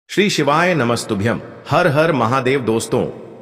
श्री शिवाय नमस्तुभ्यम। हर हर महादेव। दोस्तों,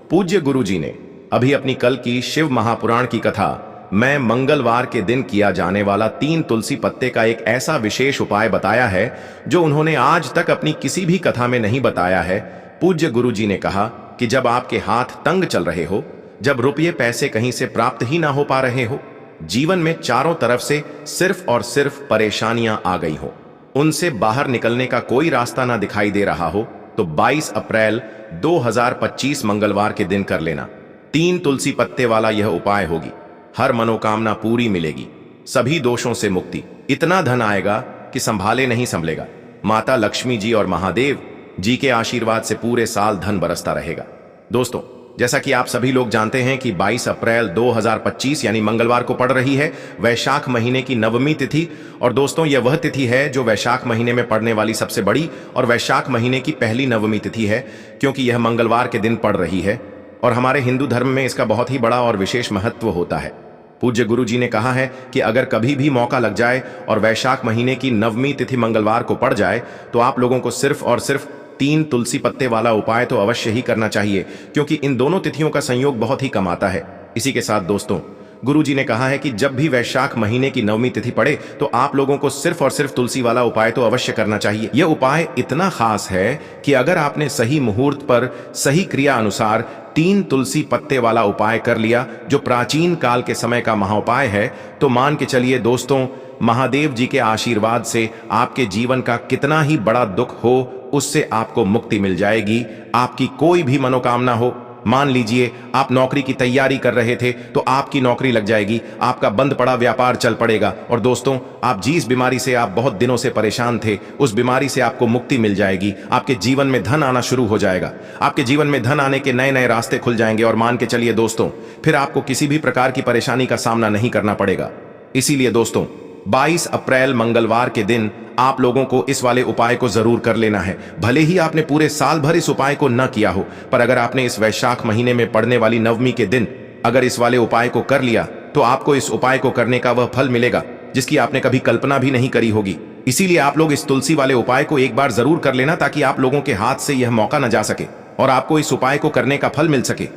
पूज्य गुरु जी ने अभी अपनी कल की शिव महापुराण की कथा में मंगलवार के दिन किया जाने वाला 3 तुलसी पत्ते का एक ऐसा विशेष उपाय बताया है जो उन्होंने आज तक अपनी किसी भी कथा में नहीं बताया है। पूज्य गुरु जी ने कहा कि जब आपके हाथ तंग चल रहे हो, जब रुपये पैसे कहीं से प्राप्त ही ना हो पा रहे हो, जीवन में चारों तरफ से सिर्फ और सिर्फ परेशानियां आ गई हो, उनसे बाहर निकलने का कोई रास्ता ना दिखाई दे रहा हो, तो 22 अप्रैल 2025 मंगलवार के दिन कर लेना। 3 तुलसी पत्ते वाला यह उपाय होगी। हर मनोकामना पूरी मिलेगी, सभी दोषों से मुक्ति, इतना धन आएगा कि संभाले नहीं संभलेगा। माता लक्ष्मी जी और महादेव जी के आशीर्वाद से पूरे साल धन बरसता रहेगा। दोस्तों, जैसा कि आप सभी लोग जानते हैं कि 22 अप्रैल 2025 यानी मंगलवार को पड़ रही है वैशाख महीने की नवमी तिथि। और दोस्तों, यह वह तिथि है जो वैशाख महीने में पड़ने वाली सबसे बड़ी और वैशाख महीने की पहली नवमी तिथि है, क्योंकि यह मंगलवार के दिन पड़ रही है और हमारे हिंदू धर्म में इसका बहुत ही बड़ा और विशेष महत्व होता है। पूज्य गुरु जी ने कहा है कि अगर कभी भी मौका लग जाए और वैशाख महीने की नवमी तिथि मंगलवार को पड़ जाए तो आप लोगों को सिर्फ और सिर्फ 3 तुलसी पत्ते वाला उपाय तो अवश्य ही करना चाहिए, क्योंकि इन दोनों तिथियों का संयोग बहुत ही कम आता है। इसी के साथ दोस्तों, गुरु जी ने कहा है कि जब भी वैशाख महीने की नवमी तिथि पड़े तो आप लोगों को सिर्फ और सिर्फ तुलसी वाला उपाय तो अवश्य करना चाहिए। यह उपाय इतना खास है कि अगर आपने सही मुहूर्त पर सही क्रिया अनुसार 3 तुलसी पत्ते वाला उपाय कर लिया, जो प्राचीन काल के समय का महाउपाय है, तो मान के चलिए दोस्तों, महादेव जी के आशीर्वाद से आपके जीवन का कितना ही बड़ा दुख हो, उससे आपको मुक्ति मिल जाएगी। आपकी कोई भी मनोकामना हो, मान लीजिए आप नौकरी की तैयारी कर रहे थे तो आपकी नौकरी लग जाएगी, आपका बंद पड़ा व्यापार चल पड़ेगा। और दोस्तों, आप जिस बीमारी से आप बहुत दिनों से परेशान थे, उस बीमारी से आपको मुक्ति मिल जाएगी। आपके जीवन में धन आना शुरू हो जाएगा, आपके जीवन में धन आने के नए नए रास्ते खुल जाएंगे। और मान के चलिए दोस्तों, फिर आपको किसी भी प्रकार की परेशानी का सामना नहीं करना पड़ेगा। इसीलिए दोस्तों, 22 अप्रैल मंगलवार के दिन आप लोगों को इस वाले उपाय को जरूर कर लेना है। भले ही आपने पूरे साल भर इस उपाय को न किया हो, पर अगर आपने इस वैशाख महीने में पड़ने वाली नवमी के दिन अगर इस वाले उपाय को कर लिया तो आपको इस उपाय को करने का वह फल मिलेगा जिसकी आपने कभी कल्पना भी नहीं करी होगी। इसीलिए आप लोग इस तुलसी वाले उपाय को एक बार जरूर कर लेना, ताकि आप लोगों के हाथ से यह मौका न जा सके और आपको इस उपाय को करने का फल मिल सके।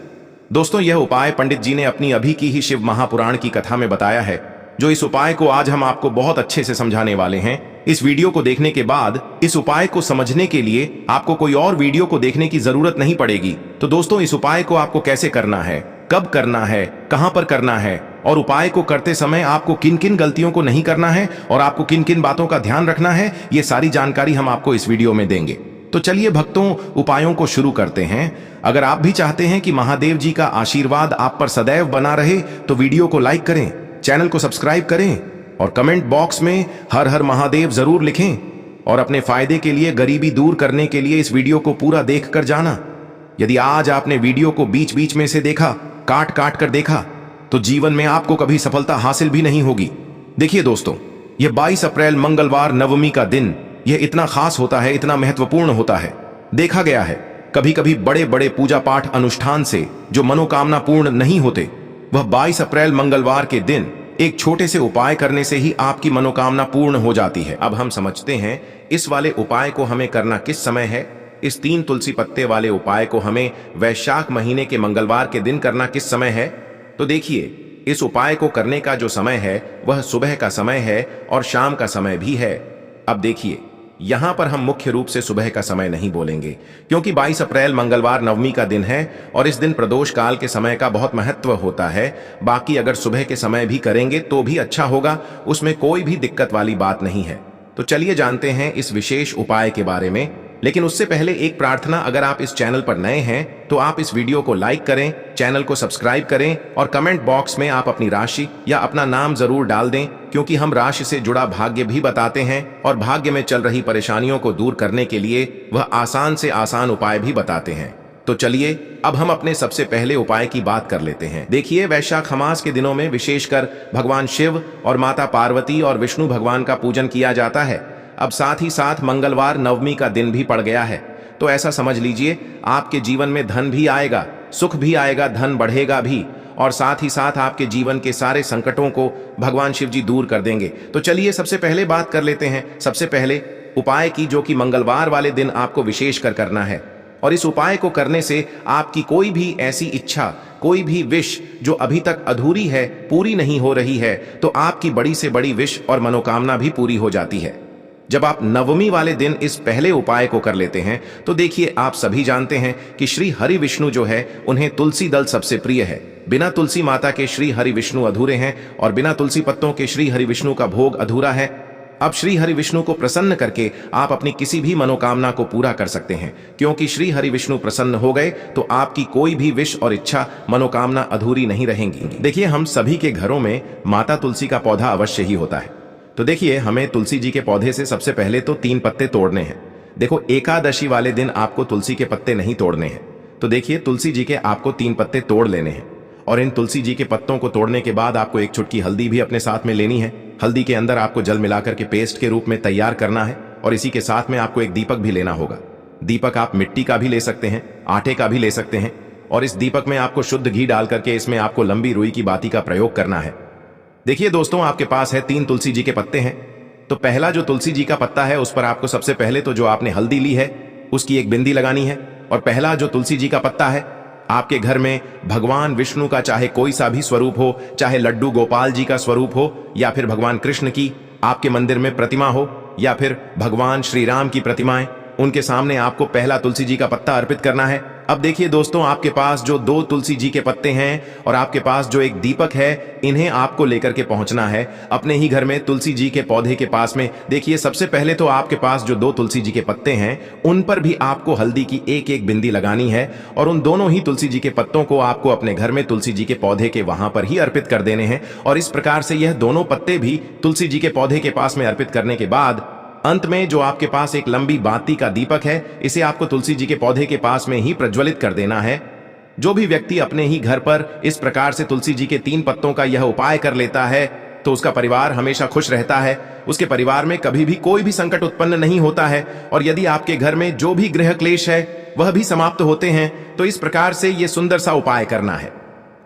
दोस्तों, यह उपाय पंडित जी ने अपनी अभी की ही शिव महापुराण की कथा में बताया है, जो इस उपाय को आज हम आपको बहुत अच्छे से समझाने वाले हैं। इस वीडियो को देखने के बाद इस उपाय को समझने के लिए आपको कोई और वीडियो को देखने की जरूरत नहीं पड़ेगी। तो दोस्तों, इस उपाय को आपको कैसे करना है, कब करना है, कहां पर करना है और उपाय को करते समय आपको किन किन गलतियों को नहीं करना है और आपको किन किन बातों का ध्यान रखना है, ये सारी जानकारी हम आपको इस वीडियो में देंगे। तो चलिए भक्तों, उपायों को शुरू करते हैं। अगर आप भी चाहते हैं कि महादेव जी का आशीर्वाद आप पर सदैव बना रहे तो वीडियो को लाइक करें, चैनल को सब्सक्राइब करें और कमेंट बॉक्स में हर हर महादेव जरूर लिखें। और अपने फायदे के लिए, गरीबी दूर करने के लिए इस वीडियो को पूरा देख कर जाना। यदि आज आपने वीडियो को बीच बीच में से देखा, काट काट कर देखा, तो जीवन में आपको कभी सफलता हासिल भी नहीं होगी। देखिए दोस्तों, यह 22 अप्रैल मंगलवार नवमी का दिन यह इतना खास होता है, इतना महत्वपूर्ण होता है। देखा गया है कभी कभी बड़े बड़े पूजा पाठ अनुष्ठान से जो मनोकामना पूर्ण नहीं होते, वह 22 अप्रैल मंगलवार के दिन एक छोटे से उपाय करने से ही आपकी मनोकामना पूर्ण हो जाती है। अब हम समझते हैं इस वाले उपाय को हमें करना किस समय है। इस 3 तुलसी पत्ते वाले उपाय को हमें वैशाख महीने के मंगलवार के दिन करना किस समय है। तो देखिए, इस उपाय को करने का जो समय है वह सुबह का समय है और शाम का समय भी है। अब देखिए, यहां पर हम मुख्य रूप से सुबह का समय नहीं बोलेंगे, क्योंकि 22 अप्रैल मंगलवार नवमी का दिन है और इस दिन प्रदोष काल के समय का बहुत महत्व होता है। बाकी अगर सुबह के समय भी करेंगे तो भी अच्छा होगा, उसमें कोई भी दिक्कत वाली बात नहीं है। तो चलिए जानते हैं इस विशेष उपाय के बारे में। लेकिन उससे पहले एक प्रार्थना, अगर आप इस चैनल पर नए हैं तो आप इस वीडियो को लाइक करें, चैनल को सब्सक्राइब करें और कमेंट बॉक्स में आप अपनी राशि या अपना नाम जरूर डाल दें, क्योंकि हम राशि से जुड़ा भाग्य भी बताते हैं और भाग्य में चल रही परेशानियों को दूर करने के लिए वह आसान से आसान उपाय भी बताते हैं। तो चलिए अब हम अपने सबसे पहले उपाय की बात कर लेते हैं। देखिए, वैशाख मास के दिनों में विशेषकर भगवान शिव और माता पार्वती और विष्णु भगवान का पूजन किया जाता है। अब साथ ही साथ मंगलवार नवमी का दिन भी पड़ गया है, तो ऐसा समझ लीजिए आपके जीवन में धन भी आएगा, सुख भी आएगा, धन बढ़ेगा भी, और साथ ही साथ आपके जीवन के सारे संकटों को भगवान शिव जी दूर कर देंगे। तो चलिए सबसे पहले बात कर लेते हैं। सबसे पहले उपाय की जो कि मंगलवार वाले दिन आपको विशेष कर करना है। और इस उपाय को करने से आपकी कोई भी ऐसी इच्छा, कोई भी विश जो अभी तक अधूरी है, पूरी नहीं हो रही है, तो आपकी बड़ी से बड़ी विश और मनोकामना भी पूरी हो जाती है। जब आप नवमी वाले दिन इस पहले उपाय को कर लेते हैं तो देखिए, आप सभी जानते हैं कि श्री हरि विष्णु जो है उन्हें तुलसी दल सबसे प्रिय है। बिना तुलसी माता के श्री हरि विष्णु अधूरे हैं और बिना तुलसी पत्तों के श्री हरि विष्णु का भोग अधूरा है। अब श्री हरि विष्णु को प्रसन्न करके आप अपनी किसी भी मनोकामना को पूरा कर सकते हैं, क्योंकि श्री हरि विष्णु प्रसन्न हो गए तो आपकी कोई भी विश और इच्छा, मनोकामना अधूरी नहीं रहेंगी। देखिए, हम सभी के घरों में माता तुलसी का पौधा अवश्य ही होता है। तो देखिए, हमें तुलसी जी के पौधे से सबसे पहले तो 3 पत्ते तोड़ने हैं। देखो, एकादशी वाले दिन आपको तुलसी के पत्ते नहीं तोड़ने हैं। तो देखिए, तुलसी जी के आपको 3 पत्ते तोड़ लेने हैं और इन तुलसी जी के पत्तों को तोड़ने के बाद आपको एक चुटकी हल्दी भी अपने साथ में लेनी है। हल्दी के अंदर आपको जल मिलाकर के पेस्ट के रूप में तैयार करना है और इसी के साथ में आपको एक दीपक भी लेना होगा। दीपक आप मिट्टी का भी ले सकते हैं, आटे का भी ले सकते हैं और इस दीपक में आपको शुद्ध घी डाल करके इसमें आपको लंबी रुई की बाती का प्रयोग करना है। देखिए दोस्तों, आपके पास है 3 तुलसी जी के पत्ते हैं। तो पहला जो तुलसी जी का पत्ता है उस पर आपको सबसे पहले तो जो आपने हल्दी ली है उसकी एक बिंदी लगानी है। और पहला जो तुलसी जी का पत्ता है, आपके घर में भगवान विष्णु का चाहे कोई सा भी स्वरूप हो, चाहे लड्डू गोपाल जी का स्वरूप हो या फिर भगवान कृष्ण की आपके मंदिर में प्रतिमा हो या फिर भगवान श्री राम की प्रतिमाएं, उनके सामने आपको पहला तुलसी जी का पत्ता अर्पित करना है। अब देखिए दोस्तों, आपके पास जो 2 तुलसी जी के पत्ते हैं और आपके पास जो एक दीपक है, इन्हें आपको लेकर के पहुंचना है अपने ही घर में तुलसी जी के पौधे के पास में। देखिए, सबसे पहले तो आपके पास जो 2 तुलसी जी के पत्ते हैं उन पर भी आपको हल्दी की एक एक बिंदी लगानी है और उन दोनों ही तुलसी जी के पत्तों को आपको अपने घर में तुलसी जी के पौधे के वहां पर ही अर्पित कर देने हैं। और इस प्रकार से यह दोनों पत्ते भी तुलसी जी के पौधे के पास में अर्पित करने के बाद अंत में जो आपके पास एक लंबी बाती का दीपक है, इसे आपको तुलसी जी के पौधे के पास में ही प्रज्वलित कर देना है। जो भी व्यक्ति अपने ही घर पर इस प्रकार से तुलसी जी के 3 पत्तों का यह उपाय कर लेता है तो उसका परिवार हमेशा खुश रहता है। उसके परिवार में कभी भी कोई भी संकट उत्पन्न नहीं होता है और यदि आपके घर में जो भी गृह क्लेश है वह भी समाप्त होते हैं। तो इस प्रकार से यह सुंदर सा उपाय करना है।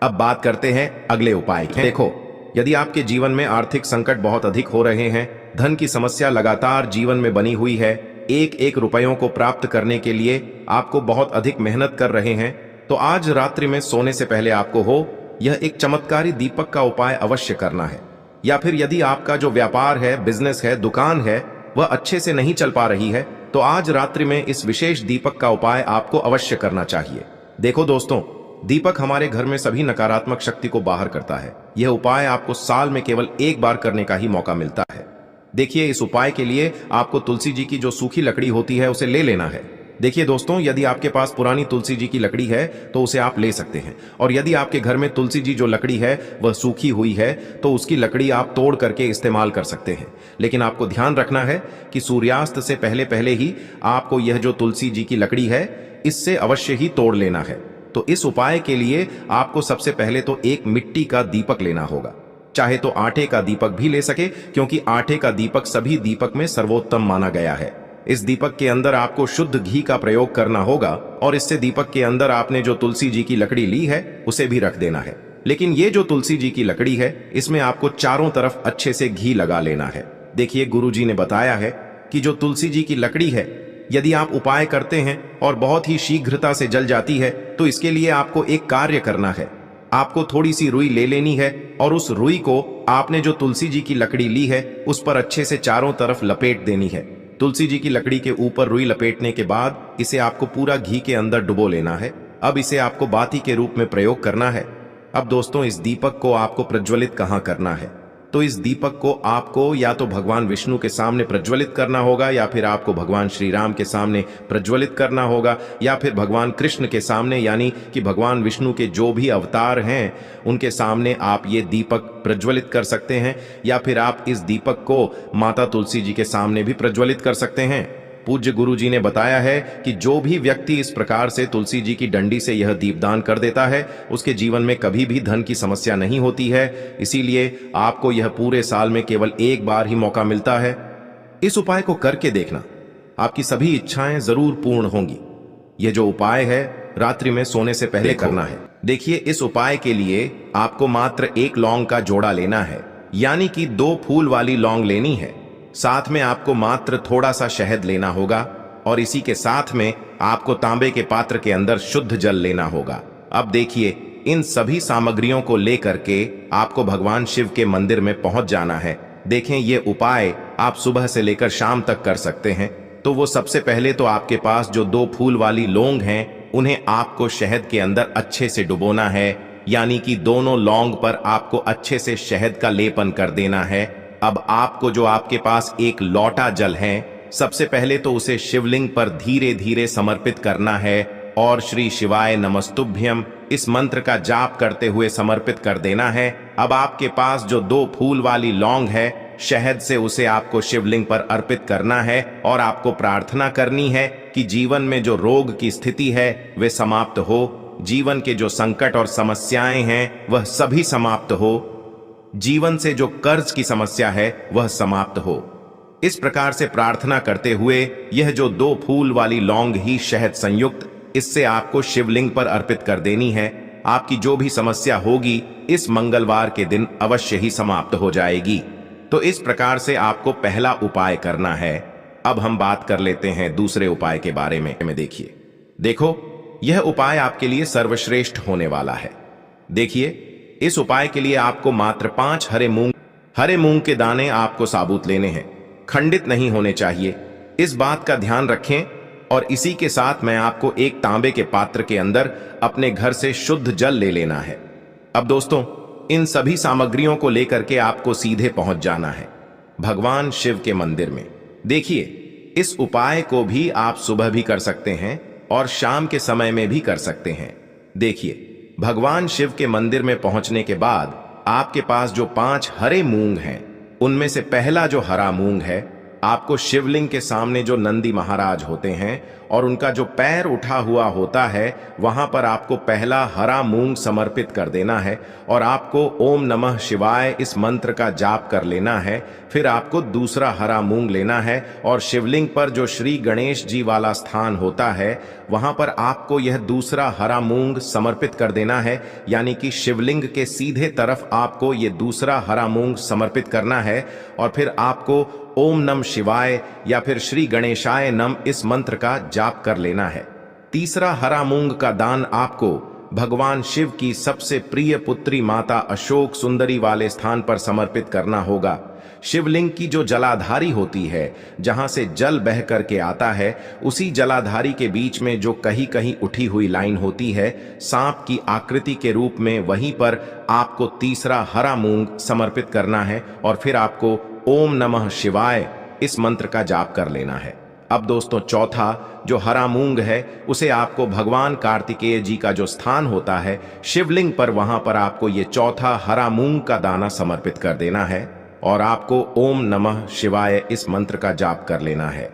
अब बात करते हैं अगले उपाय की। देखो, यदि आपके जीवन में आर्थिक संकट बहुत अधिक हो रहे हैं, धन की समस्या लगातार जीवन में बनी हुई है, एक रुपयों को प्राप्त करने के लिए आपको बहुत अधिक मेहनत कर रहे हैं, तो आज रात्रि में सोने से पहले आपको हो यह एक चमत्कारी दीपक का उपाय अवश्य करना है। या फिर यदि आपका जो व्यापार है, बिजनेस है, दुकान है, वह अच्छे से नहीं चल पा रही है, तो आज रात्रि में इस विशेष दीपक का उपाय आपको अवश्य करना चाहिए। देखो दोस्तों, दीपक हमारे घर में सभी नकारात्मक शक्ति को बाहर करता है। यह उपाय आपको साल में केवल एक बार करने का ही मौका मिलता है। देखिए, इस उपाय के लिए आपको तुलसी जी की जो सूखी लकड़ी होती है उसे ले लेना है। देखिए दोस्तों, यदि आपके पास पुरानी तुलसी जी की लकड़ी है तो उसे आप ले सकते हैं, और यदि आपके घर में तुलसी जी जो लकड़ी है वह सूखी हुई है तो उसकी लकड़ी आप तोड़ करके इस्तेमाल कर सकते हैं। लेकिन आपको ध्यान रखना है कि सूर्यास्त से पहले पहले ही आपको यह जो तुलसी जी की लकड़ी है इससे अवश्य ही तोड़ लेना है। तो इस उपाय के लिए आपको सबसे पहले तो एक मिट्टी का दीपक लेना होगा। चाहे तो आटे का दीपक भी ले सके, क्योंकि आटे का दीपक सभी दीपक में सर्वोत्तम माना गया है। इस दीपक के अंदर आपको शुद्ध घी का प्रयोग करना होगा और इससे दीपक के अंदर आपने जो तुलसी जी की लकड़ी ली है उसे भी रख देना है। लेकिन ये जो तुलसी जी की लकड़ी है इसमें आपको चारों तरफ अच्छे से घी लगा लेना है। देखिए, गुरुजी ने बताया है कि जो तुलसी जी की लकड़ी है, यदि आप उपाय करते हैं और बहुत ही शीघ्रता से जल जाती है, तो इसके लिए आपको एक कार्य करना है। आपको थोड़ी सी रुई ले लेनी है और उस रुई को आपने जो तुलसी जी की लकड़ी ली है उस पर अच्छे से चारों तरफ लपेट देनी है। तुलसी जी की लकड़ी के ऊपर रुई लपेटने के बाद इसे आपको पूरा घी के अंदर डुबो लेना है। अब इसे आपको बाती के रूप में प्रयोग करना है। अब दोस्तों, इस दीपक को आपको प्रज्वलित कहाँ करना है? तो इस दीपक को आपको या तो भगवान विष्णु के सामने प्रज्वलित करना होगा, या फिर आपको भगवान श्री राम के सामने प्रज्वलित करना होगा, या फिर भगवान कृष्ण के सामने, यानी कि भगवान विष्णु के जो भी अवतार हैं उनके सामने आप ये दीपक प्रज्वलित कर सकते हैं। या फिर आप इस दीपक को माता तुलसी जी के सामने भी प्रज्वलित कर सकते हैं। पूज्य गुरु जी ने बताया है कि जो भी व्यक्ति इस प्रकार से तुलसी जी की डंडी से यह दीपदान कर देता है उसके जीवन में कभी भी धन की समस्या नहीं होती है। इसीलिए आपको यह पूरे साल में केवल एक बार ही मौका मिलता है। इस उपाय को करके देखना, आपकी सभी इच्छाएं जरूर पूर्ण होंगी। यह जो उपाय है रात्रि में सोने से पहले करना है। देखिए, इस उपाय के लिए आपको मात्र 1 लौंग का जोड़ा लेना है, यानी कि 2 फूल वाली लौंग लेनी है। साथ में आपको मात्र थोड़ा सा शहद लेना होगा और इसी के साथ में आपको तांबे के पात्र के अंदर शुद्ध जल लेना होगा। अब देखिए, इन सभी सामग्रियों को लेकर के आपको भगवान शिव के मंदिर में पहुंच जाना है। देखें, ये उपाय आप सुबह से लेकर शाम तक कर सकते हैं। तो वो सबसे पहले तो आपके पास जो 2 फूल वाली लौंग हैं, उन्हें आपको शहद के अंदर अच्छे से डुबोना है, यानी कि दोनों लौंग पर आपको अच्छे से शहद का लेपन कर देना है। अब आपको जो आपके पास एक लोटा जल है, सबसे पहले तो उसे शिवलिंग पर धीरे धीरे समर्पित करना है और श्री शिवाय नमस्तुभ्यम इस मंत्र का जाप करते हुए समर्पित कर देना है। अब आपके पास जो 2 फूल वाली लौंग है, शहद से उसे आपको शिवलिंग पर अर्पित करना है और आपको प्रार्थना करनी है कि जीवन में जो रोग की स्थिति है वे समाप्त हो, जीवन के जो संकट और समस्याएं हैं वह सभी समाप्त हो, जीवन से जो कर्ज की समस्या है वह समाप्त हो। इस प्रकार से प्रार्थना करते हुए यह जो 2 फूल वाली लौंग ही शहद संयुक्त, इससे आपको शिवलिंग पर अर्पित कर देनी है। आपकी जो भी समस्या होगी इस मंगलवार के दिन अवश्य ही समाप्त हो जाएगी। तो इस प्रकार से आपको पहला उपाय करना है। अब हम बात कर लेते हैं दूसरे उपाय के बारे में। देखो, यह उपाय आपके लिए सर्वश्रेष्ठ होने वाला है। देखिए, इस उपाय के लिए आपको मात्र 5 हरे मूंग के दाने आपको साबुत लेने हैं, खंडित नहीं होने चाहिए। इस बात का ध्यान रखें। और इसी के साथ मैं आपको एक तांबे के पात्र के अंदर अपने घर से शुद्ध जल ले लेना है। अब दोस्तों, इन सभी सामग्रियों को लेकर के आपको सीधे पहुंच जाना है भगवान शिव के मंदिर में। देखिए, इस उपाय को भी आप सुबह भी कर सकते हैं और शाम के समय में भी कर सकते हैं। देखिए, भगवान शिव के मंदिर में पहुंचने के बाद आपके पास जो 5 हरे मूंग हैं, उनमें से पहला जो हरा मूंग है, आपको शिवलिंग के सामने जो नंदी महाराज होते हैं और उनका जो पैर उठा हुआ होता है, वहां पर आपको पहला हरा मूंग समर्पित कर देना है और आपको ओम नमः शिवाय इस मंत्र का जाप कर लेना है। फिर आपको दूसरा हरा मूंग लेना है और शिवलिंग पर जो श्री गणेश जी वाला स्थान होता है, वहां पर आपको यह दूसरा हरा मूंग समर्पित कर देना है, यानी कि शिवलिंग के सीधे तरफ आपको यह दूसरा हरा मूंग समर्पित करना है। और फिर आपको ओम नम शिवाय या फिर श्री गणेशाय नम इस मंत्र का जाप कर लेना है। तीसरा हरा मूंग का दान आपको भगवान शिव की सबसे प्रिय पुत्री माता अशोक सुंदरी वाले स्थान पर समर्पित करना होगा। शिवलिंग की जो जलाधारी होती है, जहां से जल बह करके आता है, उसी जलाधारी के बीच में जो कहीं कहीं उठी हुई लाइन होती है सांप की आकृति के रूप में, वहीं पर आपको तीसरा हरा मूंग समर्पित करना है और फिर आपको ओम नमः शिवाय इस मंत्र का जाप कर लेना है। अब दोस्तों, चौथा जो हरा मूंग है, उसे आपको भगवान कार्तिकेय जी का जो स्थान होता है शिवलिंग पर, वहां पर आपको ये चौथा हरा मूंग का दाना समर्पित कर देना है और आपको ओम नमः शिवाय इस मंत्र का जाप कर लेना है।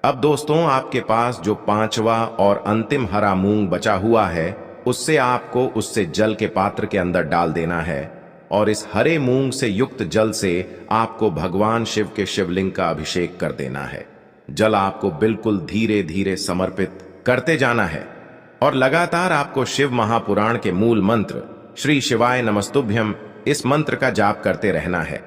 अब दोस्तों, आपके पास जो 5वां और अंतिम हरा मूंग बचा हुआ है, उससे आपको उससे जल के पात्र के अंदर डाल देना है और इस हरे मूंग से युक्त जल से आपको भगवान शिव के शिवलिंग का अभिषेक कर देना है। जल आपको बिल्कुल धीरे धीरे समर्पित करते जाना है और लगातार आपको शिव महापुराण के मूल मंत्र श्री शिवाय नमस्तुभ्यम इस मंत्र का जाप करते रहना है।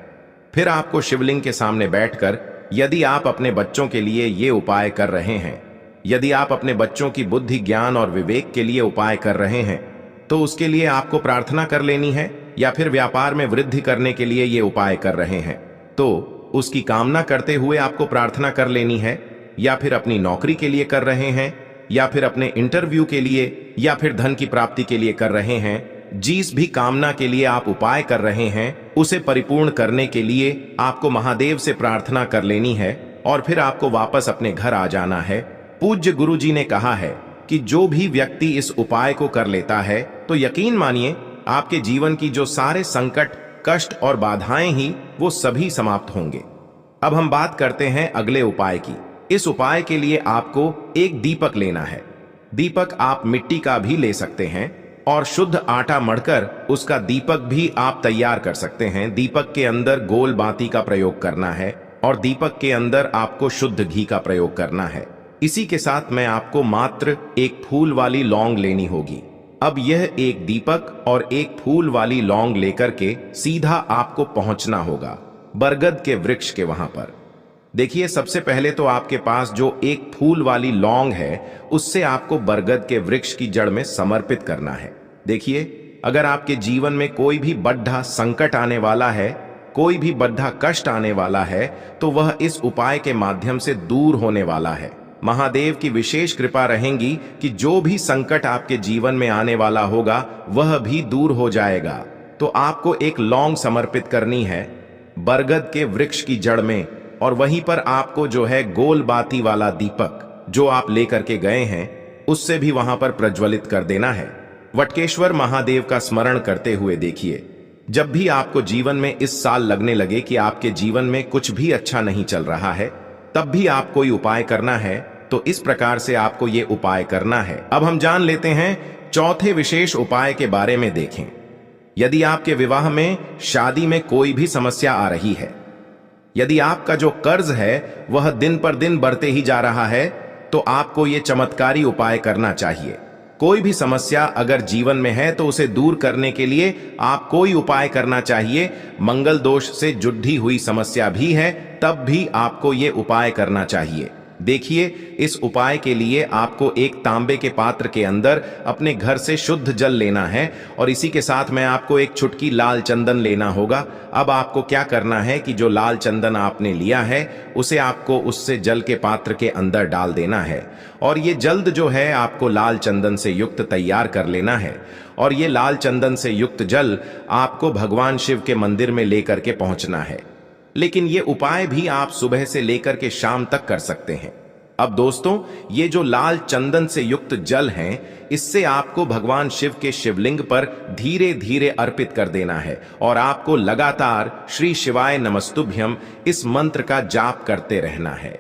फिर आपको शिवलिंग के सामने बैठकर, यदि आप अपने बच्चों के लिए ये उपाय कर रहे हैं, यदि आप अपने बच्चों की बुद्धि, ज्ञान और विवेक के लिए उपाय कर रहे हैं, तो उसके लिए आपको प्रार्थना कर लेनी है। या फिर व्यापार में वृद्धि करने के लिए ये उपाय कर रहे हैं, तो उसकी कामना करते हुए आपको प्रार्थना कर लेनी है। या फिर अपनी नौकरी के लिए कर रहे हैं, या फिर अपने इंटरव्यू के लिए, या फिर धन की प्राप्ति के लिए कर रहे हैं, जिस भी कामना के लिए आप उपाय कर रहे हैं, उसे परिपूर्ण करने के लिए आपको महादेव से प्रार्थना कर लेनी है और फिर आपको वापस अपने घर आ जाना है। पूज्य गुरु जी ने कहा है कि जो भी व्यक्ति इस उपाय को कर लेता है, तो यकीन मानिए आपके जीवन की जो सारे संकट, कष्ट और बाधाएं ही वो सभी समाप्त होंगे। अब हम बात करते हैं अगले उपाय की। इस उपाय के लिए आपको एक दीपक लेना है। दीपक आप मिट्टी का भी ले सकते हैं और शुद्ध आटा मढ़कर उसका दीपक भी आप तैयार कर सकते हैं। दीपक के अंदर गोल बाती का प्रयोग करना है और दीपक के अंदर आपको शुद्ध घी का प्रयोग करना है। इसी के साथ में आपको मात्र एक फूल वाली लौंग लेनी होगी। अब यह एक दीपक और एक फूल वाली लौंग लेकर के सीधा आपको पहुंचना होगा बरगद के वृक्ष के वहां पर। देखिए, सबसे पहले तो आपके पास जो एक फूल वाली लौंग है, उससे आपको बरगद के वृक्ष की जड़ में समर्पित करना है। देखिए, अगर आपके जीवन में कोई भी बड़ा संकट आने वाला है, कोई भी बड़ा कष्ट आने वाला है, तो वह इस उपाय के माध्यम से दूर होने वाला है। महादेव की विशेष कृपा रहेगी कि जो भी संकट आपके जीवन में आने वाला होगा, वह भी दूर हो जाएगा। तो आपको एक लौंग समर्पित करनी है बरगद के वृक्ष की जड़ में, और वहीं पर आपको जो है गोल बाती वाला दीपक जो आप लेकर के गए हैं, उससे भी वहां पर प्रज्वलित कर देना है। वटकेश्वर महादेव का स्मरण करते हुए देखिए, जब भी आपको जीवन में इस साल लगने लगे कि आपके जीवन में कुछ भी अच्छा नहीं चल रहा है, तब भी आप कोई उपाय करना है, तो इस प्रकार से आपको ये उपाय करना है। अब हम जान लेते हैं चौथे विशेष उपाय के बारे में। देखें, यदि आपके विवाह में, शादी में कोई भी समस्या आ रही है, यदि आपका जो कर्ज है वह दिन पर दिन बढ़ते ही जा रहा है, तो आपको ये चमत्कारी उपाय करना चाहिए। कोई भी समस्या अगर जीवन में है तो उसे दूर करने के लिए आप कोई उपाय करना चाहिए। मंगल दोष से जुड़ी हुई समस्या भी है, तब भी आपको ये उपाय करना चाहिए। देखिए, इस उपाय के लिए आपको एक तांबे के पात्र के अंदर अपने घर से शुद्ध जल लेना है, और इसी के साथ में आपको एक चुटकी लाल चंदन लेना होगा। अब आपको क्या करना है कि जो लाल चंदन आपने लिया है, उसे आपको उससे जल के पात्र के अंदर डाल देना है, और ये जल्द जो है आपको लाल चंदन से युक्त तैयार कर लेना है। और ये लाल चंदन से युक्त जल आपको भगवान शिव के मंदिर में लेकर के पहुंचना है। लेकिन ये उपाय भी आप सुबह से लेकर के शाम तक कर सकते हैं। अब दोस्तों, ये जो लाल चंदन से युक्त जल हैं, इससे आपको भगवान शिव के शिवलिंग पर धीरे धीरे अर्पित कर देना है, और आपको लगातार श्री शिवाय नमस्तुभ्यम इस मंत्र का जाप करते रहना है।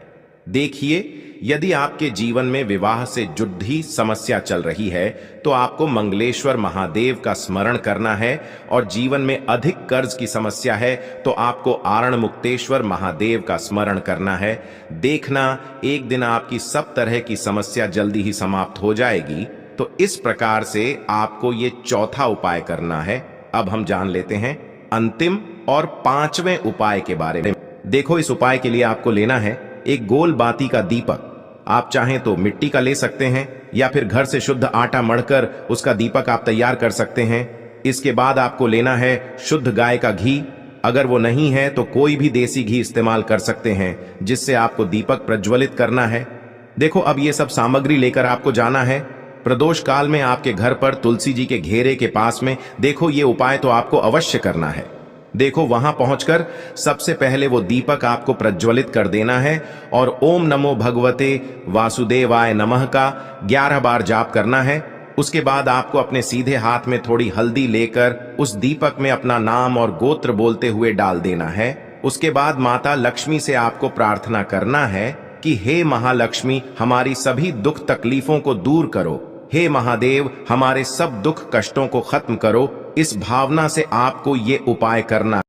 देखिए, यदि आपके जीवन में विवाह से जुड़ी समस्या चल रही है, तो आपको मंगलेश्वर महादेव का स्मरण करना है, और जीवन में अधिक कर्ज की समस्या है तो आपको आरण मुक्तेश्वर महादेव का स्मरण करना है। देखना, एक दिन आपकी सब तरह की समस्या जल्दी ही समाप्त हो जाएगी। तो इस प्रकार से आपको ये चौथा उपाय करना है। अब हम जान लेते हैं अंतिम और पांचवें उपाय के बारे में। देखो, इस उपाय के लिए आपको लेना है एक गोल बाती का दीपक। आप चाहें तो मिट्टी का ले सकते हैं, या फिर घर से शुद्ध आटा मढ़कर उसका दीपक आप तैयार कर सकते हैं। इसके बाद आपको लेना है शुद्ध गाय का घी। अगर वो नहीं है तो कोई भी देसी घी इस्तेमाल कर सकते हैं, जिससे आपको दीपक प्रज्वलित करना है। देखो, अब ये सब सामग्री लेकर आपको जाना है प्रदोष काल में आपके घर पर तुलसी जी के घेरे के पास में। देखो, ये उपाय तो आपको अवश्य करना है। देखो, वहां पहुंचकर सबसे पहले वो दीपक आपको प्रज्वलित कर देना है, और ओम नमो भगवते वासुदेवाय नमः का 11 बार जाप करना है। उसके बाद आपको अपने सीधे हाथ में थोड़ी हल्दी लेकर उस दीपक में अपना नाम और गोत्र बोलते हुए डाल देना है। उसके बाद माता लक्ष्मी से आपको प्रार्थना करना है कि हे महालक्ष्मी, हमारी सभी दुख तकलीफों को दूर करो। हे महादेव, हमारे सब दुख कष्टों को खत्म करो। इस भावना से आपको ये उपाय करना